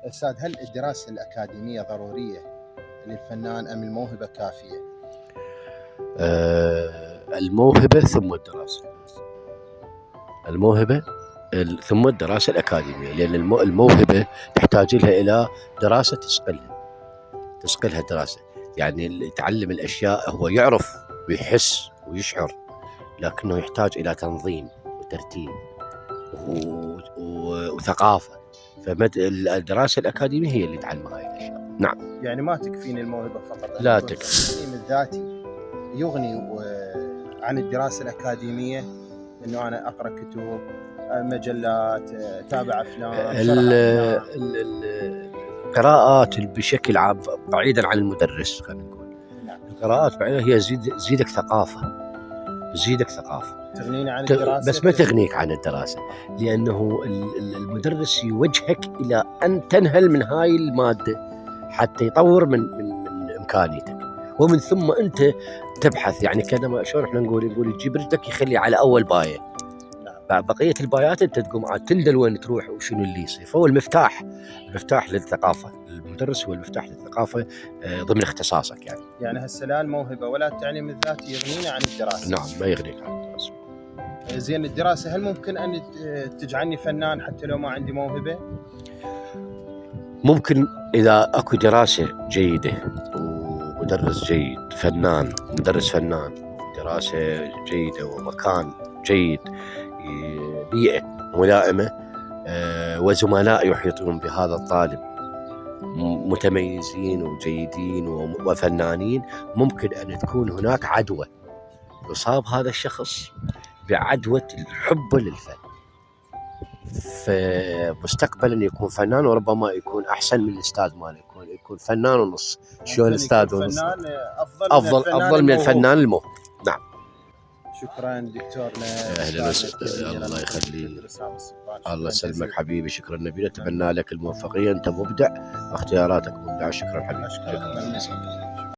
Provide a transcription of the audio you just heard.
أستاذ، هل الدراسة الأكاديمية ضرورية للفنان أم الموهبة كافية؟ الموهبة ثم الدراسة. الموهبة ثم الدراسة الأكاديمية، لأن الموهبة تحتاج لها إلى دراسة تسقلها دراسة. يعني اللي يتعلم الأشياء هو يعرف ويحس ويشعر، لكنه يحتاج إلى تنظيم وترتيب وثقافة. فالدراسة الأكاديمية هي اللي تعلم هاي الأشياء. نعم. يعني ما تكفيني الموهبة فقط، لا تكفي. التعليم الذاتي يغني عن الدراسة الأكاديمية، إنه أنا أقرأ كتب، مجلات، أتابع أفلام، القراءات بشكل عام بعيدا عن المدرس، خلينا نقول القراءات بعيدا هي تزيدك ثقافة، تغنينا عن الدراسة، بس ما تغنيك عن الدراسة، لأنه المدرس يوجهك إلى أن تنهل من هاي المادة حتى يطور من إمكانيتك، ومن ثم أنت تبحث. يعني كما شلون احنا نقول تجيب رجلك يخلي على أول باية، بقية البايات أنت تقوم عاد تندل وين تروح وشنو اللي يصير. فهو المفتاح للثقافة. المدرس هو المفتاح للثقافة ضمن اختصاصك. يعني هسه لا الموهبة ولا التعليم الذاتي يغنينا عن الدراسة. نعم، ما يغنيك عن الدراسة. زين، الدراسة هل ممكن أن تجعلني فنان حتى لو ما عندي موهبة؟ ممكن إذا أكو دراسة جيدة ومدرس جيد مدرس فنان، دراسة جيدة ومكان جيد، بيئة ملائمة، وزملاء يحيطون بهذا الطالب متميزين وجيدين وفنانين، ممكن أن تكون هناك عدوى، يصاب هذا الشخص بعدوى الحب للفن، فمستقبلا يكون فنان، وربما يكون أحسن من الأستاذ ماله، يكون فنان ونص. شلون أستاذ ونص؟ أفضل من الفنان الموهوب. نعم. شكرا دكتورنا. أهلا وسهلا. الله يخليك. الله يسلمك حبيبي. شكرا نبيل، أتمنى لك الموفقية. أنت مبدع واختياراتك مبدعة. شكرا حبيبي. شكرا.